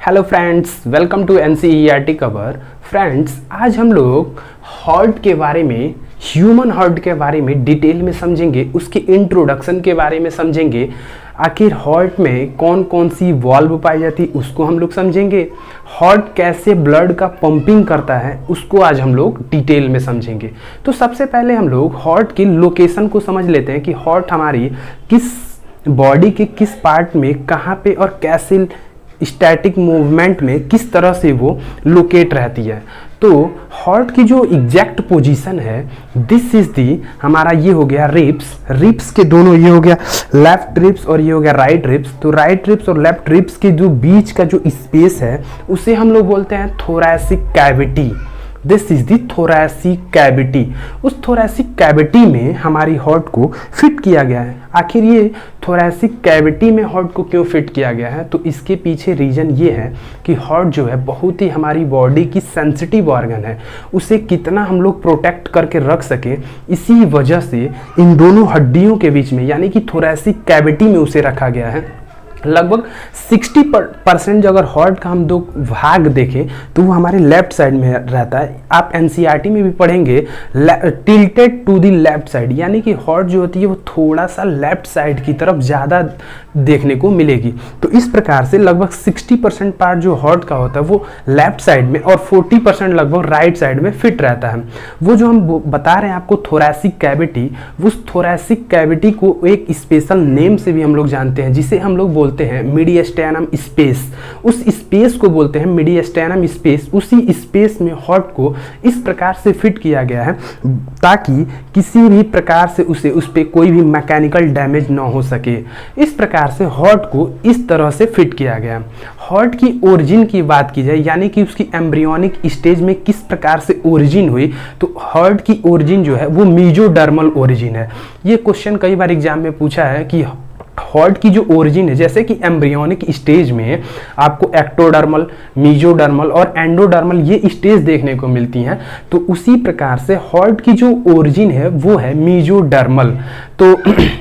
Hello friends, welcome to NCERT cover. Friends, आज हम लोग हार्ट के बारे में, ह्यूमन हार्ट के बारे में डिटेल में समझेंगे, उसके इंट्रोडक्शन के बारे में समझेंगे। आखिर हार्ट में कौन कौन सी वाल्व पाई जाती है उसको हम लोग समझेंगे। हार्ट कैसे ब्लड का पंपिंग करता है उसको आज हम लोग डिटेल में समझेंगे। तो सबसे पहले हम लोग हार्ट की लोकेशन को समझ लेते हैं कि हार्ट हमारी किस बॉडी के किस पार्ट में, कहाँ पे और कैसे स्टैटिक मूवमेंट में किस तरह से वो लोकेट रहती है। तो हार्ट की जो एग्जैक्ट पोजीशन है, दिस इज दी, हमारा ये हो गया रिप्स के दोनों, ये हो गया लेफ्ट रिप्स और ये हो गया राइट रिप्स। तो राइट रिप्स और लेफ्ट रिप्स के जो बीच का जो स्पेस है उसे हम लोग बोलते हैं thoracic cavity. This is the thoracic cavity. उस थोरैसिक कैविटी में हमारी हार्ट को फिट किया गया है। आखिर ये थोरैसिक कैविटी में हार्ट को क्यों फिट किया गया है, तो इसके पीछे रीजन ये है कि हार्ट जो है बहुत ही हमारी बॉडी की सेंसिटिव ऑर्गन है, उसे कितना हम लोग प्रोटेक्ट करके रख सके, इसी वजह से इन दोनों हड्डियों के बीच में यानी कि थोरैसिक कैविटी में उसे रखा गया है। लगभग 60% जो अगर हार्ट का हम दो भाग देखें तो वो हमारे लेफ्ट साइड में रहता है। आप एनसीईआरटी में भी पढ़ेंगे tilted to the left side, यानी कि हार्ट जो होती है वो थोड़ा सा लेफ्ट साइड की तरफ ज़्यादा देखने को मिलेगी। तो इस प्रकार से लगभग 60% पार्ट जो हार्ट का होता है वो लेफ्ट साइड में और 40% लगभग राइट साइड में फिट रहता है। वो जो हम बता रहे हैं आपको थोरैसिक कैविटी, उस थोरैसिक कैविटी को एक स्पेशल नेम से भी हम लोग जानते हैं, जिसे हम लोग बोलते हैं मीडियस्टेनम स्पेस। उस स्पेस को बोलते हैं मीडियस्टेनम स्पेस। उसी स्पेस में हार्ट को इस प्रकार से फिट किया गया है ताकि किसी भी प्रकार से उस पे कोई भी मैकेनिकल डैमेज ना हो सके। इस प्रकार से हार्ट को इस तरह से फिट किया गया। हार्ट की ओरिजिन की बात की जाए, यानी कि उसकी एम्ब्रियोनिक स्टेज में किस प्रकार से ओरिजिन हुई, तो हार्ट की ओरिजिन जो है वो मीजोडर्मल ओरिजिन है। ये क्वेश्चन कई बार एग्जाम में पूछा है कि हार्ट की जो ओरिजिन है, जैसे कि एम्ब्रियोनिक स्टेज में आपको एक्टोडर्मल, मीजोडर्मल और एंडोडर्मल ये स्टेज देखने को मिलती हैं, तो उसी प्रकार से हार्ट की जो ओरिजिन है वो है मीजोडर्मल। तो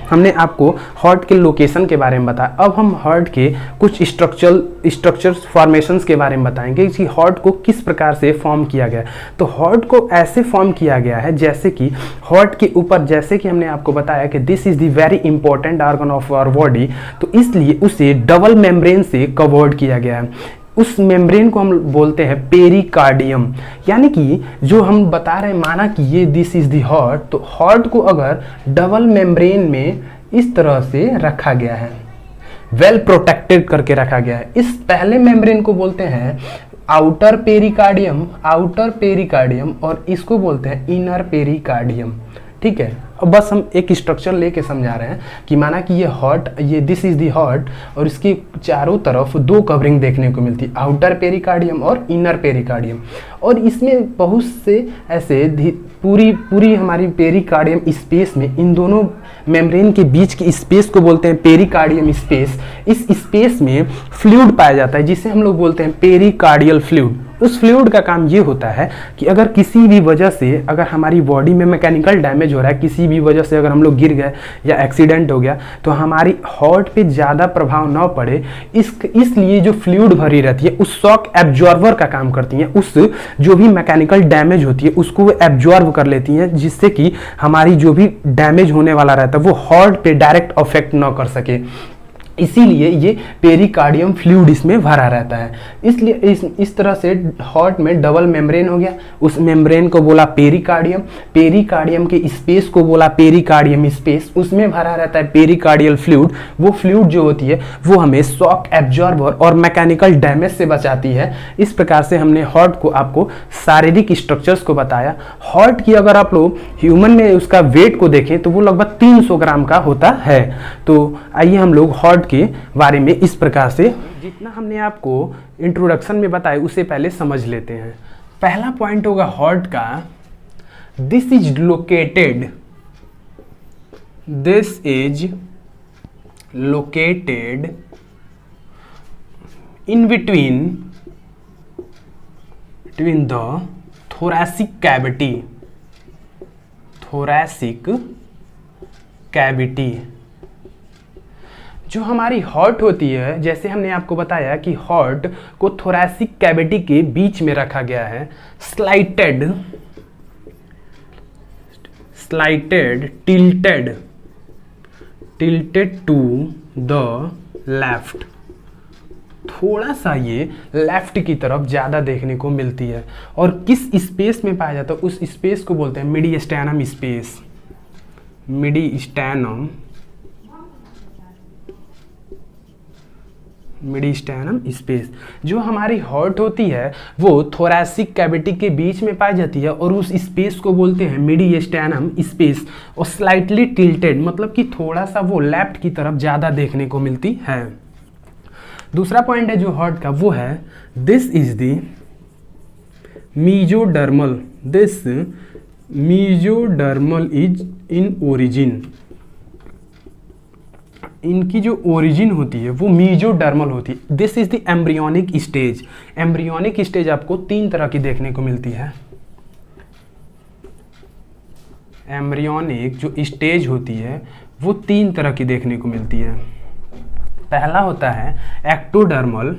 हमने आपको हार्ट के लोकेशन के बारे में बताया। अब हम हार्ट के कुछ स्ट्रक्चर्स फॉर्मेशंस के बारे में बताएंगे कि हार्ट को किस प्रकार से फॉर्म किया गया है। तो हार्ट को ऐसे फॉर्म किया गया है जैसे कि हार्ट के ऊपर, जैसे कि हमने आपको बताया कि this is the very important organ of our body, तो इसलिए उसे डबल मेम्ब्रेन से कवर्ड किया गया है। उस मेम्ब्रेन को हम बोलते हैं पेरिकार्डियम। यानी कि जो हम बता रहे हैं, माना कि ये दिस इज द हार्ट, तो हार्ट को अगर डबल मेम्ब्रेन में इस तरह से रखा गया है, वेल प्रोटेक्टेड करके रखा गया है। इस पहले मेम्ब्रेन को बोलते हैं आउटर पेरिकार्डियम और इसको बोलते हैं इनर पेरिकार्डियम। ठीक है, अब बस हम एक स्ट्रक्चर लेके समझा रहे हैं कि माना कि ये हार्ट, ये दिस इज दी हार्ट और इसकी चारों तरफ दो कवरिंग देखने को मिलती है, आउटर पेरिकार्डियम और इनर पेरिकार्डियम। और इसमें बहुत से ऐसे पूरी हमारी पेरिकार्डियम स्पेस में इन दोनों मेम्ब्रेन के बीच की स्पेस को बोलते हैं पेरिकार्डियम स्पेस। इस स्पेस में फ्लूइड पाया जाता है जिसे हम लोग बोलते हैं पेरिकार्डियल फ्लूइड। उस फ्लूइड का काम ये होता है कि अगर किसी भी वजह से, अगर हमारी बॉडी में मैकेनिकल डैमेज हो रहा है, किसी भी वजह से अगर हम लोग गिर गए या एक्सीडेंट हो गया, तो हमारी हार्ट पे ज़्यादा प्रभाव ना पड़े, इसलिए जो फ्लूइड भरी रहती है उस शॉक एब्जॉर्बर का काम करती हैं। उस जो भी मैकेनिकल डैमेज होती है उसको वो एब्जॉर्ब कर लेती हैं, जिससे कि हमारी जो भी डैमेज होने वाला रहता है वो हार्ट पे डायरेक्ट अफेक्ट ना कर सके। इसीलिए ये पेरिकार्डियम फ्लूइड इसमें भरा रहता है। इसलिए इस तरह से हार्ट में डबल मेम्ब्रेन हो गया। उस मेम्ब्रेन को बोला पेरिकार्डियम के स्पेस को बोला पेरिकार्डियम स्पेस, उसमें भरा रहता है पेरिकार्डियल फ्लूइड। वो फ्लूइड जो होती है वो हमें शॉक एब्जॉर्बर और मैकेनिकल डैमेज से बचाती है। इस प्रकार से हमने हार्ट को आपको शारीरिक स्ट्रक्चर्स को बताया। हार्ट की अगर आप लोग ह्यूमन में उसका वेट को देखें तो वो लगभग 300 ग्राम का होता है। तो आइए हम लोग हार्ट के बारे में इस प्रकार से, जितना हमने आपको इंट्रोडक्शन में बताया उसे पहले समझ लेते हैं। पहला पॉइंट होगा हार्ट का, this is located in between the thoracic cavity। जो हमारी हार्ट होती है, जैसे हमने आपको बताया कि हार्ट को थोरैसिक कैविटी के बीच में रखा गया है, स्लाइटेड टिल्टेड टू द लेफ्ट, थोड़ा सा ये लेफ्ट की तरफ ज़्यादा देखने को मिलती है। और किस स्पेस में पाया जाता है, उस स्पेस को बोलते हैं मीडियस्टैनम स्पेस। मीडियस्टैनम स्पेस। जो हमारी हार्ट होती है वो थोरैसिक कैविटी के बीच में पाई जाती है और उस स्पेस को बोलते हैं मीडियस्टैनम स्पेस। और स्लाइटली टिल्टेड मतलब कि थोड़ा सा वो लेफ्ट की तरफ ज़्यादा देखने को मिलती है। दूसरा पॉइंट है जो हार्ट का, वो है this is the mesodermal. This mesodermal is in origin. इनकी जो ओरिजिन होती है वो मीजोडर्मल होती है। This is the embryonic stage. Embryonic stage आपको 3 तरह की देखने को मिलती है। एम्ब्रियोनिक जो स्टेज होती है वो 3 तरह की देखने को मिलती है। पहला होता है एक्टोडर्मल,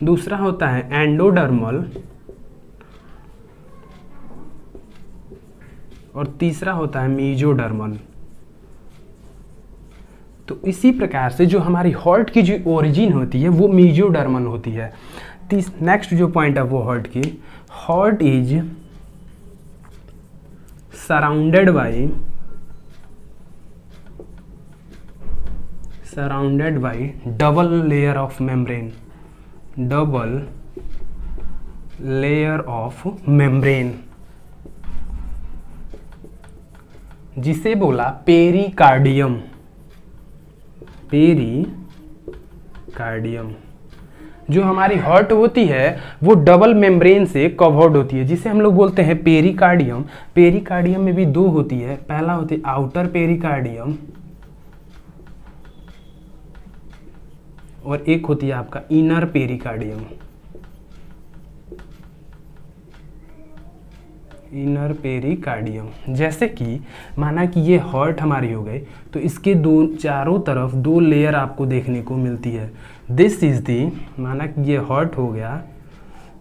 दूसरा होता है एंडोडर्मल और तीसरा होता है मीजोडर्मल। तो इसी प्रकार से जो हमारी हार्ट की जो ओरिजिन होती है वो मीजोडर्मल होती है। नेक्स्ट जो पॉइंट है वो हार्ट की, heart is surrounded by double layer of membrane. Double layer of membrane जिसे बोला पेरिकार्डियम। पेरिकार्डियम। जो हमारी हार्ट होती है वो डबल मेम्ब्रेन से कवर्ड होती है जिसे हम लोग बोलते हैं पेरिकार्डियम। पेरिकार्डियम में भी 2 होती है, पहला होती है आउटर पेरिकार्डियम और एक होती है आपका इनर पेरिकार्डियम। Inner pericardium. जैसे कि माना कि ये हार्ट हमारी हो गई तो इसके चारों तरफ 2 लेयर आपको देखने को मिलती है। दिस इज दी, माना कि ये हार्ट हो गया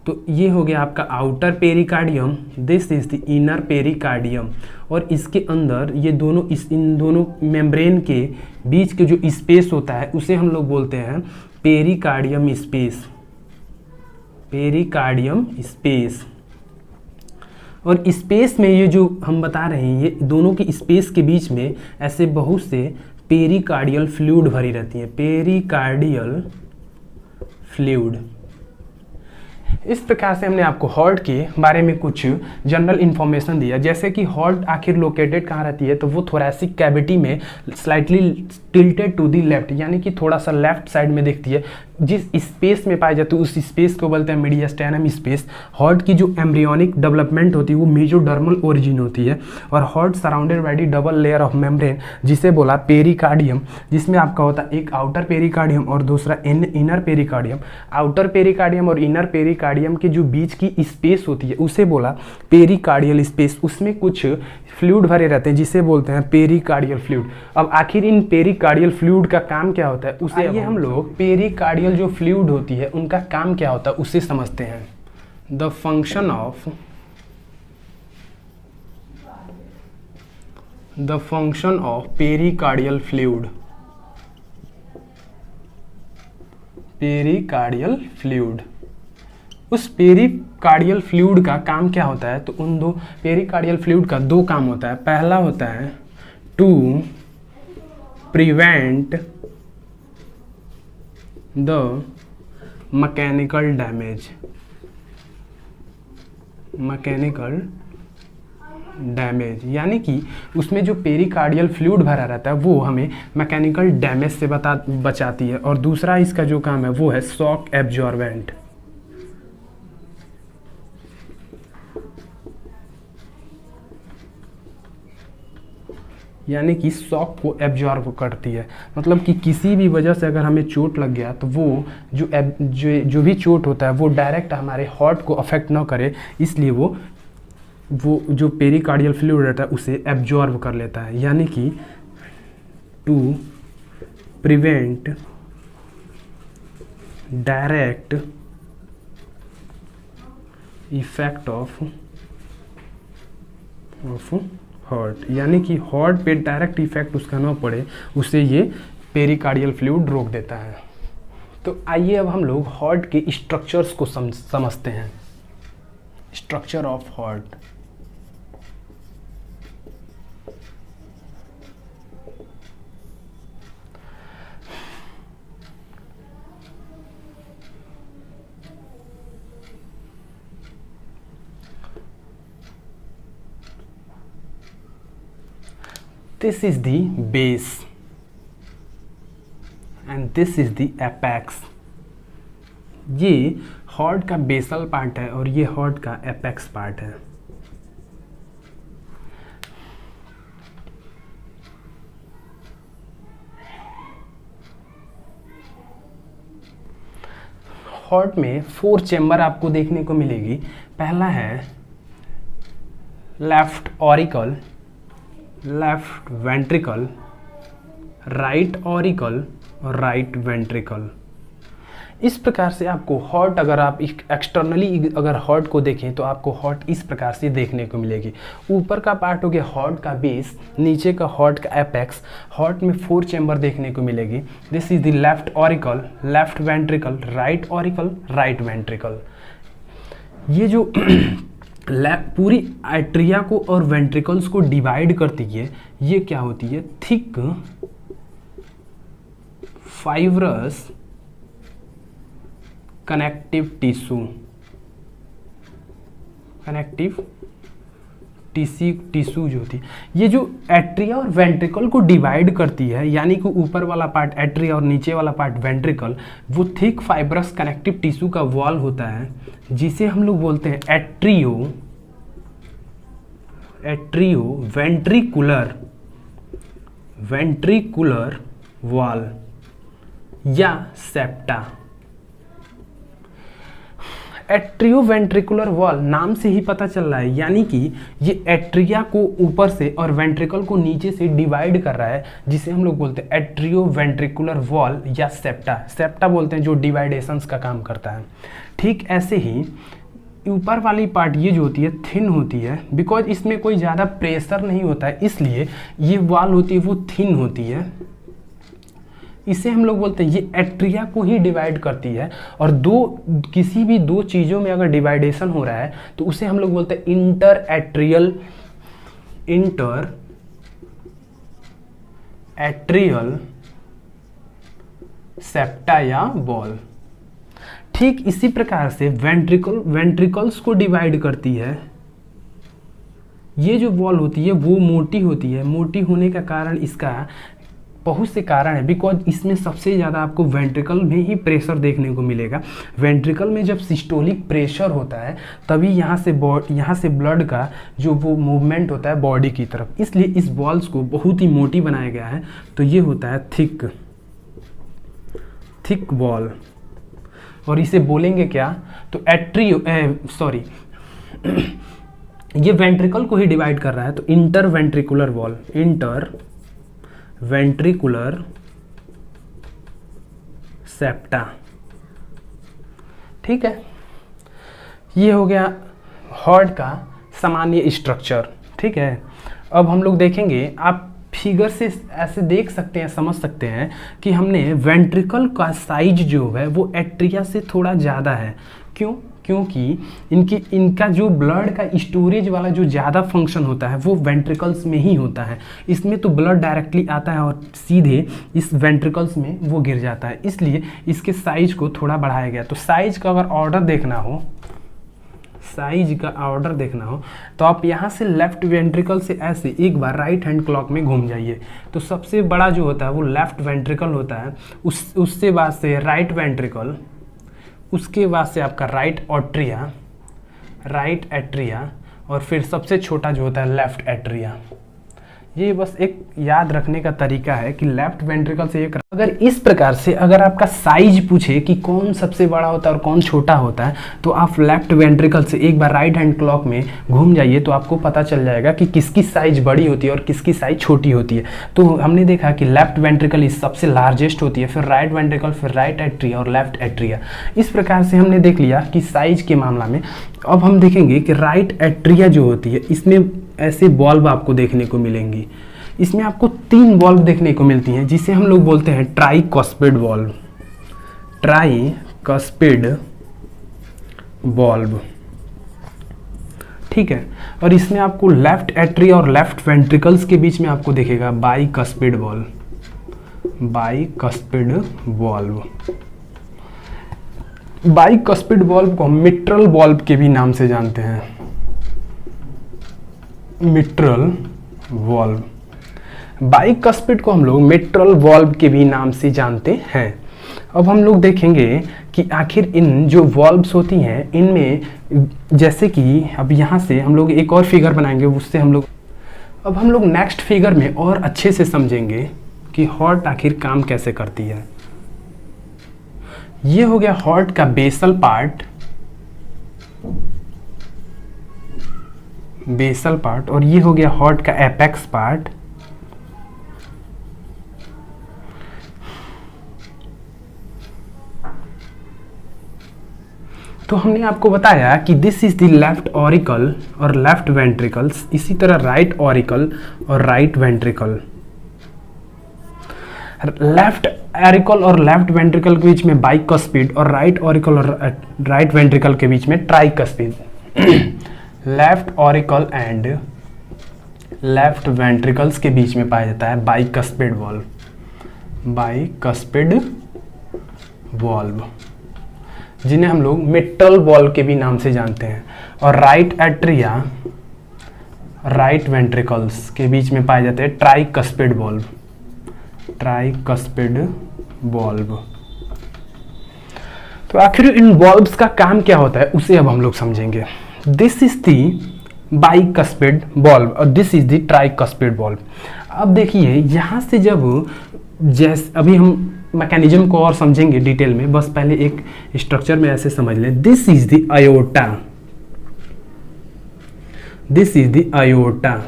तो ये हो गया आपका outer pericardium, this is the inner pericardium. और इसके अंदर ये दोनों इन दोनों मेम्ब्रेन के बीच के जो स्पेस होता है उसे हम लोग बोलते हैं पेरिकार्डियम स्पेस। Pericardium space. और स्पेस में ये जो हम बता रहे हैं ये दोनों के स्पेस के बीच में ऐसे बहुत से पेरिकार्डियल फ्लूइड भरी रहती है। Pericardial fluid. इस प्रकार से हमने आपको हार्ट के बारे में कुछ जनरल इन्फॉर्मेशन दिया, जैसे कि हार्ट आखिर लोकेटेड कहाँ रहती है, तो वो थोरैसिक कैविटी में slightly tilted to the left, यानी कि थोड़ा सा लेफ्ट साइड में दिखती है। जिस स्पेस में पाई जाती है उस स्पेस को बोलते हैं मीडियस्टेनम स्पेस। हार्ट की जो एम्ब्रियोनिक डेवलपमेंट होती है वो मेजोडर्मल ओरिजिन होती है। और heart surrounded by the double layer of membrane जिसे बोला पेरिकार्डियम, जिसमें आपका होता है एक आउटर पेरिकार्डियम और दूसरा इनर पेरिकार्डियम। आउटर पेरिकार्डियम और इनर पेरिकार्डियम के जो बीच की स्पेस होती है उसे बोला पेरिकार्डियल स्पेस। उसमें कुछ फ्लूइड भरे रहते हैं जिसे बोलते हैं पेरिकार्डियल फ्लूइड। अब आखिर इन पेरिकार्डियल फ्लूइड का काम क्या होता है उसे आइए हम लोग पेरिकार्डियल जो फ्लूइड होती है उनका काम क्या होता है उसे समझते हैं। The function of pericardial fluid. Pericardial fluid, उस पेरिकार्डियल फ्लूइड का काम क्या होता है, तो उन दो पेरिकार्डियल फ्लूइड का 2 काम होता है। पहला होता है to prevent the mechanical damage. Mechanical damage यानी कि उसमें जो पेरिकार्डियल फ्लूइड भरा रहता है वो हमें मैकेनिकल डैमेज से बचाती है। और दूसरा इसका जो काम है वो है शॉक एब्जॉर्बेंट, यानी कि शॉक को एब्जॉर्ब करती है। मतलब कि किसी भी वजह से अगर हमें चोट लग गया तो वो जो भी चोट होता है वो डायरेक्ट हमारे हार्ट को अफेक्ट ना करे, इसलिए वो जो पेरिकार्डियल फ्लूइड रहता है उसे एब्जॉर्ब कर लेता है। यानी कि to prevent direct effect of heart, यानी कि हार्ट पे डायरेक्ट इफेक्ट उसका ना पड़े, उससे ये पेरिकार्डियल फ्लूइड रोक देता है। तो आइए अब हम लोग हार्ट के स्ट्रक्चर्स को समझते हैं। Structure of heart. This is the base and this is the apex। ये हार्ट का बेसल पार्ट है और ये हार्ट का एपेक्स पार्ट है। हार्ट में 4 चेम्बर आपको देखने को मिलेगी। पहला है left auricle, left ventricle, right auricle और राइट वेंट्रिकल। इस प्रकार से आपको हार्ट, अगर आप एक्सटर्नली अगर हार्ट को देखें तो आपको हार्ट इस प्रकार से देखने को मिलेगी। ऊपर का पार्ट हो गया हार्ट का बेस, नीचे का हार्ट का एपेक्स। हार्ट में 4 चेम्बर देखने को मिलेगी। This is the left auricle, left ventricle, right auricle, right ventricle. ये जो पूरी एट्रिया को और वेंट्रिकल्स को डिवाइड करती है, ये क्या होती है? Thick fibrous connective tissue, connective tissue जो होती है, ये जो एट्रिया और वेंट्रिकल को डिवाइड करती है, यानी कि ऊपर वाला पार्ट एट्रिया और नीचे वाला पार्ट वेंट्रिकल, वो थिक फाइब्रस कनेक्टिव टिश्यू का वॉल होता है, जिसे हम लोग बोलते हैं वेंट्रिकुलर वॉल या सेप्टा। एट्रियोवेंट्रिकुलर वॉल नाम से ही पता चल रहा है, यानी कि ये एट्रिया को ऊपर से और वेंट्रिकल को नीचे से डिवाइड कर रहा है, जिसे हम लोग बोलते हैं एट्रियोवेंट्रिकुलर वॉल या सेप्टा। सेप्टा बोलते हैं जो डिवाइडेशंस का काम करता है। ठीक ऐसे ही ऊपर वाली पार्ट ये जो होती है थिन होती है, बिकॉज इसमें कोई ज़्यादा प्रेशर नहीं होता है, इसलिए ये वॉल होती है वो थिन होती है। इसे हम लोग बोलते हैं ये एट्रिया को ही डिवाइड करती है। और किसी भी दो चीज़ों में अगर डिवाइडेशन हो रहा है तो उसे हम लोग बोलते हैं इंटर एट्रियल सेप्टा या वॉल। ठीक इसी प्रकार से वेंट्रिकल्स को डिवाइड करती है। ये जो वॉल होती है वो मोटी होती है। मोटी होने का कारण इसका बहुत से कारण है, बिकॉज इसमें सबसे ज़्यादा आपको वेंट्रिकल में ही प्रेशर देखने को मिलेगा। वेंट्रिकल में जब सिस्टोलिक प्रेशर होता है तभी यहाँ से ब्लड का जो वो मूवमेंट होता है बॉडी की तरफ, इसलिए इस वॉल्स को बहुत ही मोटी बनाया गया है। तो ये होता है थिक वॉल। और इसे बोलेंगे क्या? तो ये वेंट्रिकल को ही डिवाइड कर रहा है, तो inter ventricular wall, ventricular septa. ठीक है, ये हो गया हार्ट का सामान्य स्ट्रक्चर। ठीक है, अब हम लोग देखेंगे, आप फिगर से ऐसे देख सकते हैं, समझ सकते हैं कि हमने वेंट्रिकल का साइज जो है वो एट्रिया से थोड़ा ज़्यादा है। क्यों? क्योंकि इनका जो ब्लड का स्टोरेज वाला जो ज़्यादा फंक्शन होता है वो वेंट्रिकल्स में ही होता है। इसमें तो ब्लड डायरेक्टली आता है और सीधे इस वेंट्रिकल्स में वो गिर जाता है, इसलिए इसके साइज को थोड़ा बढ़ाया गया। तो साइज का अगर ऑर्डर देखना हो, तो आप यहाँ से लेफ्ट वेंट्रिकल से ऐसे एक बार राइट हैंड क्लॉक में घूम जाइए। तो सबसे बड़ा जो होता है वो लेफ्ट वेंट्रिकल होता है, उससे बाद से राइट वेंट्रिकल, उसके बाद से आपका राइट एट्रिया और फिर सबसे छोटा जो होता है लेफ्ट एट्रिया। ये बस एक याद रखने का तरीका है कि लेफ्ट वेंट्रिकल से एक, अगर इस प्रकार से अगर आपका साइज पूछे कि कौन सबसे बड़ा होता है और कौन छोटा होता है, तो आप लेफ्ट वेंट्रिकल से एक बार राइट हैंड क्लॉक में घूम जाइए तो आपको पता चल जाएगा कि किसकी साइज बड़ी होती है और किसकी साइज छोटी होती है। तो हमने देखा कि लेफ्ट वेंट्रिकल इस सबसे लार्जेस्ट होती है, फिर राइट वेंट्रिकल, फिर राइट एट्रिया और लेफ्ट एट्रिया। इस प्रकार से हमने देख लिया कि साइज के मामला में। अब हम देखेंगे कि राइट एट्रिया जो होती है इसमें ऐसे बॉल्ब आपको देखने को मिलेंगी। इसमें आपको 3 बॉल्ब देखने को मिलती हैं जिसे हम लोग बोलते हैं ट्राइकस्पिड बॉल्ब, ट्राइकस्पिड बॉल्ब, ठीक है। और इसमें आपको लेफ्ट एट्रिया और लेफ्ट वेंट्रिकल्स के बीच में आपको दिखेगा bicuspid bulb, bicuspid bulb. Bicuspid bulb को हम मिट्रल बॉल्ब के भी नाम से जानते हैं, मिट्रल वॉल्व। बाइकस्पिड को हम लोग मिट्रल वॉल्व के भी नाम से जानते हैं। अब हम लोग देखेंगे कि आखिर इन जो वॉल्व्स होती हैं इनमें, जैसे कि अब यहाँ से हम लोग एक और फिगर बनाएंगे, उससे हम लोग नेक्स्ट फिगर में और अच्छे से समझेंगे कि हार्ट आखिर काम कैसे करती है। ये हो गया हार्ट का बेसल पार्ट, बेसल पार्ट, और ये हो गया हार्ट का एपेक्स पार्ट। तो हमने आपको बताया कि this is the left auricle और लेफ्ट वेंट्रिकल्स, इसी तरह राइट ऑरिकल और राइट वेंट्रिकल। लेफ्ट ऑरिकल और लेफ्ट वेंट्रिकल के बीच में बाइकस्पिड और राइट ऑरिकल और राइट वेंट्रिकल के बीच में tricuspid. Left auricle and left ventricles के बीच में पाया जाता है बाइकस्पिड वॉल्व, बाइकस्पिड वॉल्व, जिन्हें हम लोग मिट्रल वॉल्व के भी नाम से जानते हैं। और राइट एट्रिया, राइट वेंट्रिकल्स के बीच में पाए जाते हैं ट्राइकस्पिड वॉल्व, ट्राइकस्पिड वॉल्व। तो आखिर इन वॉल्व्स का काम क्या होता है उसे अब हम लोग समझेंगे। This is the bicuspid valve और this is the tricuspid valve. अब देखिए यहाँ से जब जैसे अभी हम मैकेनिज्म को और समझेंगे डिटेल में, बस पहले एक स्ट्रक्चर में ऐसे समझ लें। This is the iota, this is the iota.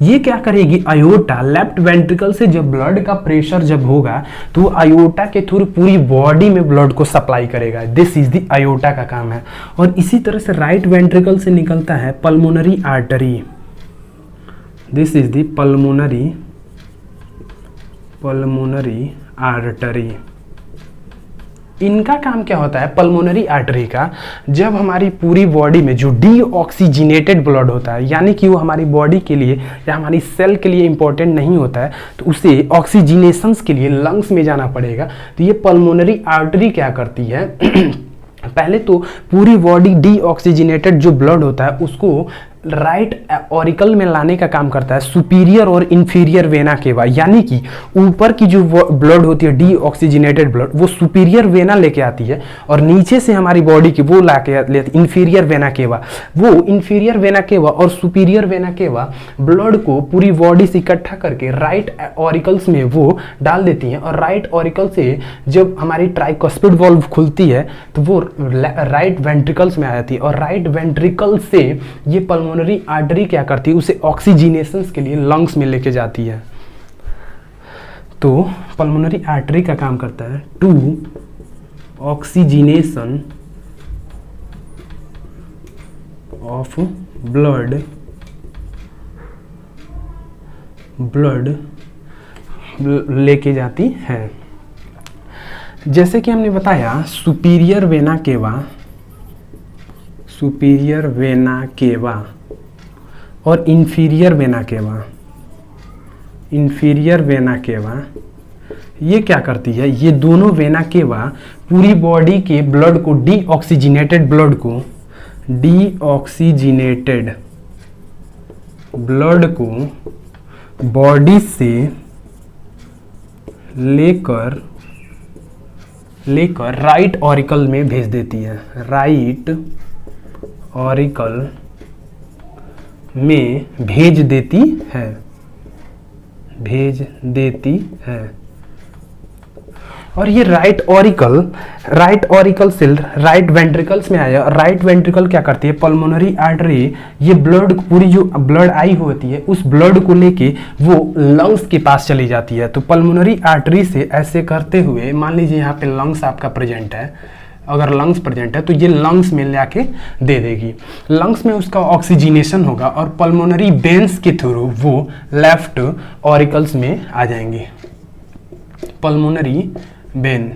ये क्या करेगी, आयोटा लेफ्ट वेंट्रिकल से जब ब्लड का प्रेशर जब होगा तो आयोटा के थ्रू पूरी बॉडी में ब्लड को सप्लाई करेगा। दिस इज द आयोटा का काम है। और इसी तरह से राइट वेंट्रिकल से निकलता है pulmonary artery, this is the pulmonary artery. इनका काम क्या होता है पल्मोनरी आर्टरी का, जब हमारी पूरी बॉडी में जो डीऑक्सीजनेटेड ब्लड होता है, यानी कि वो हमारी बॉडी के लिए या हमारी सेल के लिए इंपॉर्टेंट नहीं होता है, तो उसे ऑक्सीजनेशंस के लिए लंग्स में जाना पड़ेगा। तो ये पल्मोनरी आर्टरी क्या करती है पहले तो पूरी बॉडी डीऑक्सीजनेटेड जो ब्लड होता है उसको राइट ऑरिकल में लाने का काम करता है सुपीरियर और इंफीरियर वेना केवा, यानी कि ऊपर की जो ब्लड होती है डीऑक्सीजनेटेड ब्लड वो सुपीरियर वेना लेके आती है, और नीचे से हमारी बॉडी की वो लाके लेती इंफीरियर वेना केवा। वो इंफीरियर वेना केवा और सुपीरियर वेना केवा ब्लड को पूरी बॉडी से इकट्ठा करके राइट ऑरिकल्स में वो डाल देती हैं, और राइट ऑरिकल से जब हमारी ट्राइकस्पिड वॉल्व खुलती है तो वो राइट वेंट्रिकल्स में आ जाती है, और राइट वेंट्रिकल से ये पल्मोनरी आर्टरी क्या करती है, उसे ऑक्सीजनेशन के लिए लंग्स में लेके जाती है। तो पल्मोनरी आर्टरी का काम करता है टू ऑक्सीजनेशन ऑफ ब्लड लेके जाती है। जैसे कि हमने बताया सुपीरियर वेना केवा और इंफीरियर वेना केवा, ये क्या करती है, ये दोनों वेना केवा पूरी बॉडी के ब्लड को डीऑक्सीजनेटेड ब्लड को बॉडी से लेकर राइट ऑरिकल में भेज देती है, राइट ऑरिकल में भेज देती है। भेज देती है। और ये राइट ऑरिकल से राइट वेंट्रिकल्स में आया। राइट वेंट्रिकल क्या करती है, पल्मोनरी आर्टरी ये ब्लड, पूरी जो ब्लड आई होती है उस ब्लड को लेके वो लंग्स के पास चली जाती है। तो पल्मोनरी आर्टरी से ऐसे करते हुए, मान लीजिए यहाँ पे लंग्स आपका प्रेजेंट है, अगर लंग्स प्रेजेंट है तो ये लंग्स में लाके दे देगी। लंग्स में उसका ऑक्सीजनेशन होगा और पल्मोनरी वेन्स के थ्रू वो लेफ्ट ऑरिकल्स में आ जाएंगे। पल्मोनरी वेन,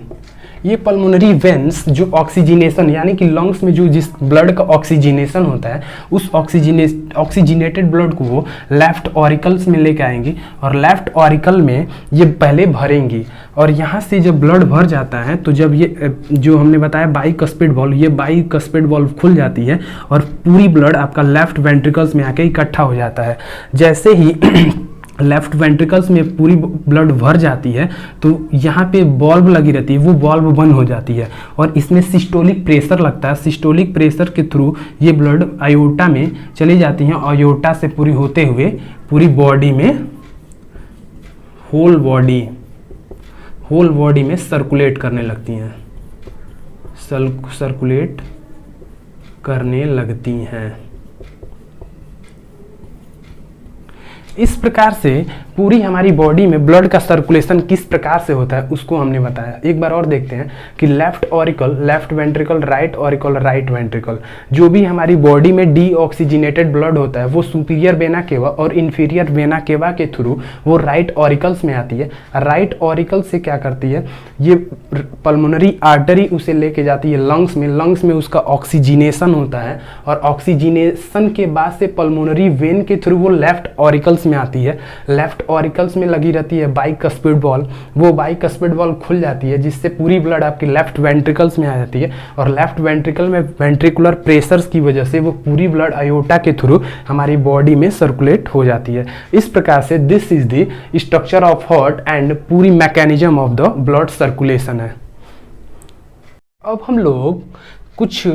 ये पल्मोनरी वेन्स जो ऑक्सीजनेशन यानी कि लंग्स में जो जिस ब्लड का ऑक्सीजनेशन होता है उस ऑक्सीजनेटेड ब्लड को वो लेफ्ट ऑरिकल्स में लेके आएंगी और लेफ्ट ऑरिकल में ये पहले भरेंगी। और यहाँ से जब ब्लड भर जाता है तो जब ये जो हमने बताया बाइकस्पिड वॉल्व, ये बाइकस्पिड वॉल्व खुल जाती है और पूरी ब्लड आपका लेफ्ट वेंट्रिकल्स में आके इकट्ठा हो जाता है। जैसे ही लेफ्ट वेंट्रिकल्स में पूरी ब्लड भर जाती है तो यहाँ पे बॉल्व लगी रहती है, वो बॉल्व बंद हो जाती है और इसमें सिस्टोलिक प्रेशर लगता है। सिस्टोलिक प्रेशर के थ्रू ये ब्लड आयोटा में चली जाती हैं। आयोटा से पूरी होते हुए पूरी बॉडी में, होल बॉडी में सर्कुलेट करने लगती हैं, सर्कुलेट करने लगती हैं। इस प्रकार से पूरी हमारी बॉडी में ब्लड का सर्कुलेशन किस प्रकार से होता है उसको हमने बताया। एक बार और देखते हैं कि left auricle, left ventricle, right auricle, right ventricle, जो भी हमारी बॉडी में डीऑक्सीजनेटेड ब्लड होता है वो सुपीरियर वेना केवा और इंफीरियर वेना केवा के थ्रू वो राइट ऑरिकल्स में आती है। राइट ऑरिकल से क्या करती है, ये पल्मोनरी आर्टरी उसे लेके जाती है लंग्स में। लंग्स में उसका ऑक्सीजनेशन होता है और ऑक्सीजनेशन के बाद से पल्मोनरी वेन के थ्रू वो लेफ्ट ऑरिकल्स में आती है। लेफ्ट ऑरिकल्स में लगी रहती है बाइकस्पिड वॉल्व, वो बाइकस्पिड वॉल्व खुल जाती है जिससे पूरी ब्लड आपकी लेफ्ट वेंट्रिकल्स में आ जाती है और लेफ्ट वेंट्रिकल में वेंट्रिकुलर प्रेशर्स की वजह से वो पूरी ब्लड आयोटा के थ्रू हमारी बॉडी में सर्कुलेट हो जाती है। इस प्रकार से this is the structure of heart and पूरी mechanism of the blood circulation है। अब हम लोग कुछ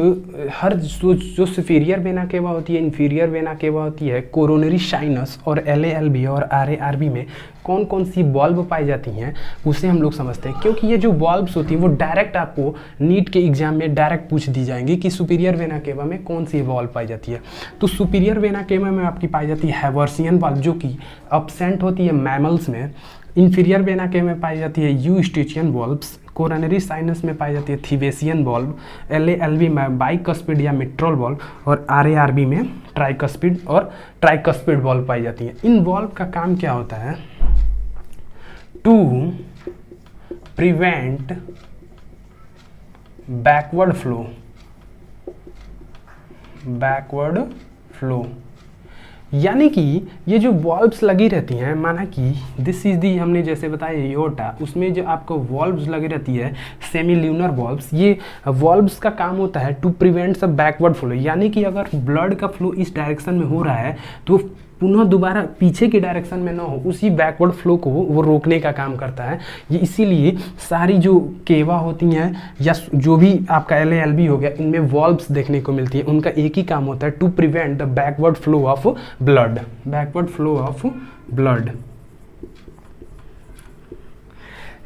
हर जो सुपीरियर वेना केवा होती है, इन्फीरियर वेना केवा होती है, कोरोनरी साइनस और LALB और RARB में कौन कौन सी वॉल्व पाई जाती हैं उसे हम लोग समझते हैं। क्योंकि ये जो वॉल्व्स होती हैं वो डायरेक्ट आपको नीट के एग्जाम में डायरेक्ट पूछ दी जाएंगी कि सुपीरियर वेना केवा में कौन सी वॉल्व पाई जाती है। तो सुपीरियर वेना केवा में आपकी पाई जाती है हैवर्सियन वॉल्व जो कि एब्सेंट होती है मैमल्स में। इंफीरियर वेना केवा में पाई जाती है यूस्टिचियन वॉल्व्स। कोरोनरी साइनस में पाई जाती है थिवेसियन वॉल्व। LALB में बाइकस्पिड या मिट्रल वॉल्व और RARB में ट्राइकस्पिड और ट्राइकस्पिड वॉल्व पाई जाती है। इन वॉल्व का काम क्या होता है, टू प्रिवेंट बैकवर्ड फ्लो, यानी कि ये जो वॉल्व्स लगी रहती हैं, माना कि दिस इज दी, हमने जैसे बताया एओर्टा, उसमें जो आपको वॉल्व्स लगी रहती है सेमील्यूनर वॉल्व्स, ये वॉल्व्स का काम होता है to prevent the backward flow, यानी कि अगर ब्लड का फ्लो इस डायरेक्शन में हो रहा है तो पुनः दोबारा पीछे की डायरेक्शन में ना हो, उसी बैकवर्ड फ्लो को वो रोकने का काम करता है। ये इसीलिए सारी जो केवा होती हैं या जो भी आपका LALB हो गया, इनमें वॉल्व्स देखने को मिलती है। उनका एक ही काम होता है to prevent the backward flow of blood.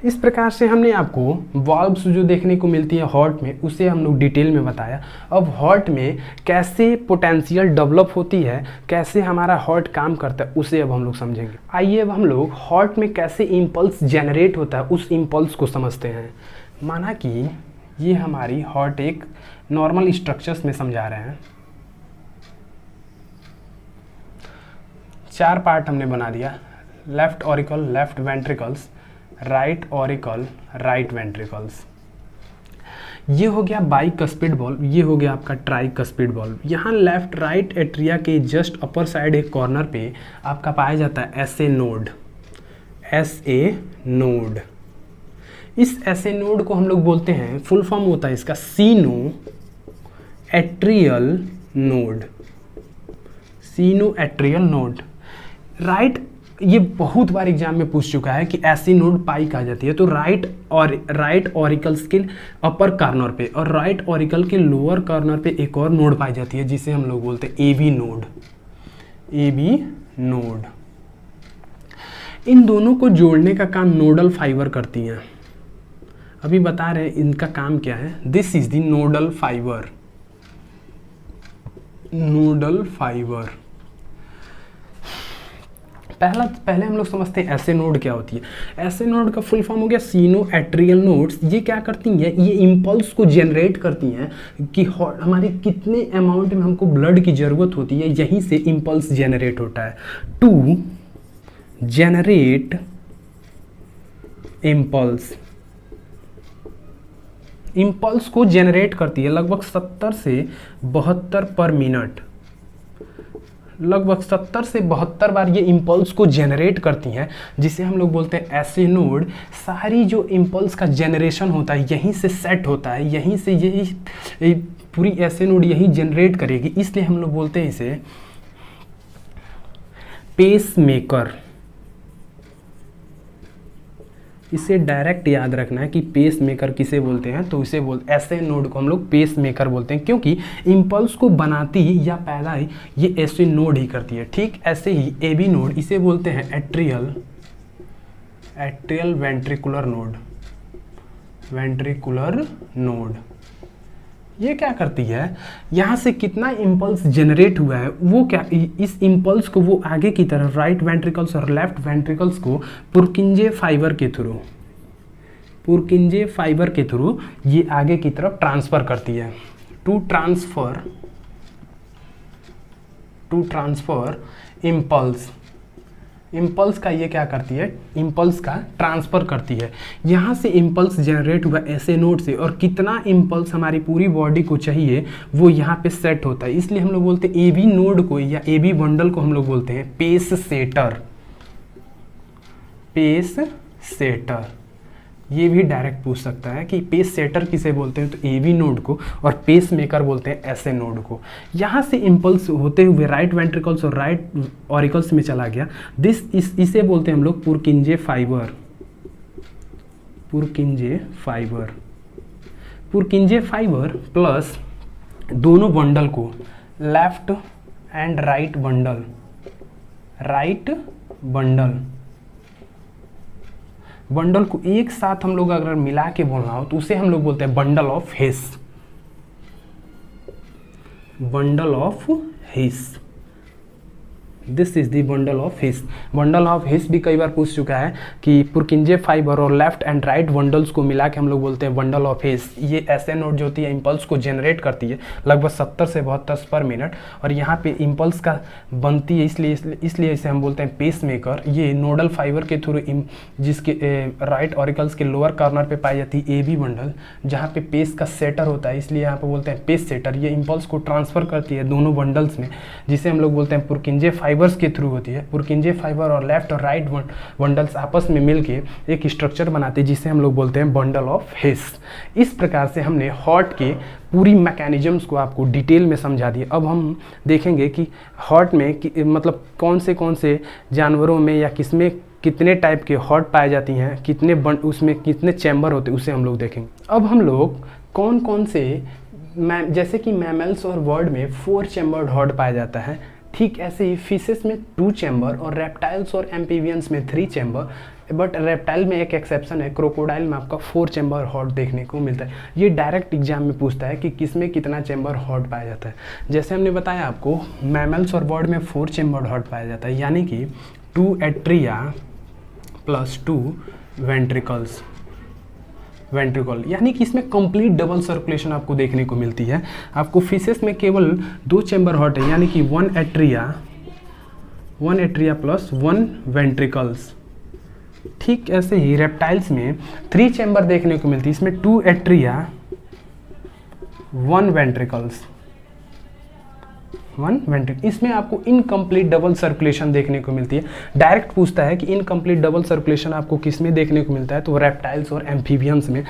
इस प्रकार से हमने आपको वॉल्व्स जो देखने को मिलती है हार्ट में उसे हम लोग डिटेल में बताया। अब हार्ट में कैसे पोटेंशियल डेवलप होती है, कैसे हमारा हार्ट काम करता है, उसे अब हम लोग समझेंगे। आइए अब हम लोग हार्ट में कैसे इम्पल्स जनरेट होता है उस इम्पल्स को समझते हैं। माना कि ये हमारी हार्ट एक नॉर्मल स्ट्रक्चर्स में समझा रहे हैं, 4 पार्ट हमने बना दिया, left auricle, left ventricles, right auricle, right ventricles, ये हो गया बाइकस्पिड वॉल्व, ये हो गया आपका ट्राइकस्पिड वॉल्व। यहाँ लेफ्ट राइट एट्रिया के जस्ट अपर साइड एक कॉर्नर पे आपका पाया जाता है SA नोड। इस SA नोड को हम लोग बोलते हैं, फुल फॉर्म होता है इसका सीनो एट्रियल नोड। राइट, ये बहुत बार एग्जाम में पूछ चुका है कि ऐसी नोड पाई कहा जाती है। तो राइट ऑरिकल्स के अपर कॉर्नर पे और राइट ऑरिकल के लोअर कॉर्नर पे एक और नोड पाई जाती है जिसे हम लोग बोलते हैं AB नोड। इन दोनों को जोड़ने का काम नोडल फाइबर करती हैं। अभी बता रहे हैं इनका काम क्या है। This is the nodal fibre. Nodal fibre पहले हम लोग समझते हैं ऐसे नोड क्या होती है। ऐसे नोड का फुल फॉर्म हो गया सीनो एट्रियल नोड्स। ये क्या करती हैं, ये इंपल्स को जनरेट करती हैं कि हमारी कितने अमाउंट में हमको ब्लड की ज़रूरत होती है, यहीं से इंपल्स जनरेट होता है। टू जनरेट इंपल्स को जनरेट करती है लगभग 70 से 72 पर मिनट। लगभग 70 से 72 बार ये इंपल्स को जनरेट करती हैं, जिसे हम लोग बोलते हैं ऐसे नोड। सारी जो इंपल्स का जनरेशन होता है यहीं से सेट होता है, यहीं से यही पूरी ऐसे नोड यही जनरेट करेगी, इसलिए हम लोग बोलते हैं इसे पेस मेकर। इसे डायरेक्ट याद रखना है कि पेस मेकर किसे बोलते हैं, तो इसे ऐसे नोड को हम लोग पेस मेकर बोलते हैं, क्योंकि इंपल्स को बनाती या पैदा ये ऐसे नोड ही करती है। ठीक ऐसे ही ए बी नोड, इसे बोलते हैं एट्रियल वेंट्रिकुलर नोड। ये क्या करती है, यहाँ से कितना इंपल्स जनरेट हुआ है वो क्या, इस इंपल्स को वो आगे की तरफ राइट वेंट्रिकल्स और लेफ्ट वेंट्रिकल्स को पुरकिंजे फाइबर के थ्रू ये आगे की तरफ ट्रांसफर करती है। टू ट्रांसफर इंपल्स का ये क्या करती है, इंपल्स का ट्रांसफ़र करती है। यहाँ से इंपल्स जनरेट हुआ ऐसे नोड से, और कितना इंपल्स हमारी पूरी बॉडी को चाहिए वो यहाँ पे सेट होता है। इसलिए हम लोग बोलते हैं ए बी नोड को या ए बी बंडल को हम लोग बोलते हैं पेस सेटर। ये भी डायरेक्ट पूछ सकता है कि पेस सेटर किसे बोलते हैं, तो ए बी नोड को, और पेस मेकर बोलते हैं ऐसे नोड को। यहाँ से इंपल्स होते हुए राइट वेंट्रिकल्स और राइट ऑरिकल्स में चला गया। इसे बोलते हैं हम लोग पुरकिंजे फाइबर प्लस दोनों बंडल को लेफ्ट एंड राइट बंडल को एक साथ हम लोग अगर मिला के बोलना हो तो उसे हम लोग बोलते हैं bundle of his. This is the bundle of his भी कई बार पूछ चुका है कि पुरकिंजे फाइबर और लेफ्ट एंड राइट बंडल्स को मिला के हम लोग बोलते हैं बंडल ऑफ हिस। ये ऐसे नोड जो होती है इंपल्स को जनरेट करती है लगभग 70 से 72 पर मिनट, और यहाँ पे इंपल्स का बनती है, इसलिए इसे हम बोलते हैं पेस मेकर। ये नोडल फाइबर के थ्रू जिसके राइट ऑरिकल्स के लोअर कॉर्नर पे पाई जाती है ए बी बंडल, जहाँ पे पेस का सेटर होता है, इसलिए यहाँ पे बोलते हैं पेस सेटर। ये इंपल्स को ट्रांसफर करती है दोनों बंडल्स में, जिसे हम लोग बोलते हैं पुरकिंजे फाइबर्स के थ्रू होती है। पुरकिंजे फाइबर और लेफ्ट और राइट बंडल्स आपस में मिलके एक स्ट्रक्चर बनाते हैं, जिसे हम लोग बोलते हैं बंडल ऑफ हिस। इस प्रकार से हमने हार्ट के पूरी मैकेनिज्म्स को आपको डिटेल में समझा दिया। अब हम देखेंगे कि हार्ट में मतलब कौन से जानवरों में या किसमें कितने टाइप के हार्ट पाए जाती हैं, उसमें कितने चैम्बर होते हैं, उसे हम लोग देखेंगे। अब हम लोग कौन से जैसे कि मैमल्स और बर्ड में 4 चैम्बर्ड हार्ट पाया जाता है, ठीक ऐसे ही फिशेस में 2 चैम्बर और रेप्टाइल्स और एम्फीबियंस में 3 चैम्बर। बट रेप्टाइल में एक एक्सेप्शन है, क्रोकोडाइल में आपका 4 चैम्बर हार्ट देखने को मिलता है। ये डायरेक्ट एग्जाम में पूछता है कि किसमें कितना चैम्बर हार्ट पाया जाता है। जैसे हमने बताया आपको, मैमल्स और बर्ड में 4 चैम्बर हार्ट पाया जाता है, यानी कि 2 एट्रिया प्लस 2 वेंट्रिकल, यानी कि इसमें कंप्लीट डबल सर्कुलेशन आपको देखने को मिलती है। आपको फिशेस में केवल 2 चैम्बर हार्ट है, यानी कि 1 एट्रिया प्लस 1 वेंट्रिकल्स। ठीक ऐसे ही रेप्टाइल्स में 3 चैम्बर देखने को मिलती है, इसमें 2 एट्रिया 1 वेंट्रिकल। इसमें आपको इनकम्प्लीट डबल सर्कुलेशन देखने को मिलती है। डायरेक्ट पूछता है कि इनकम्प्लीट डबल सर्कुलेशन आपको किस में देखने को मिलता है, तो रेप्टाइल्स और एम्फीबियंस में।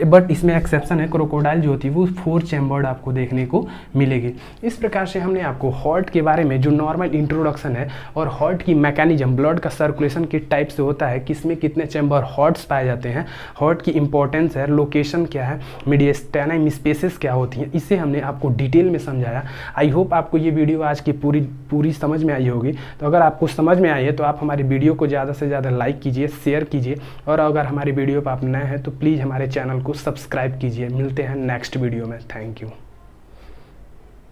बट इसमें एक्सेप्शन है, क्रोकोडाइल जो होती है वो 4 चैम्बर्ड आपको देखने को मिलेगी। इस प्रकार से हमने आपको हार्ट के बारे में जो नॉर्मल इंट्रोडक्शन है, और हार्ट की मैकेनिज्म, ब्लड का सर्कुलेशन किस टाइप से होता है, किसमें कितने चैम्बर हार्ट्स पाए जाते हैं, हार्ट की इंपॉर्टेंस है, लोकेशन क्या है, मीडियस्टेनाइम स्पेसेस क्या होती हैं, इसे हमने आपको डिटेल में समझाया। आई होप आपको ये ये वीडियो आज की पूरी समझ में आई होगी। तो अगर आपको समझ में आई है तो आप हमारी वीडियो को ज़्यादा से ज़्यादा लाइक कीजिए, शेयर कीजिए, और अगर हमारी वीडियो पर आप नए हैं तो प्लीज़ हमारे चैनल को सब्सक्राइब कीजिए। मिलते हैं नेक्स्ट वीडियो में। Thank you.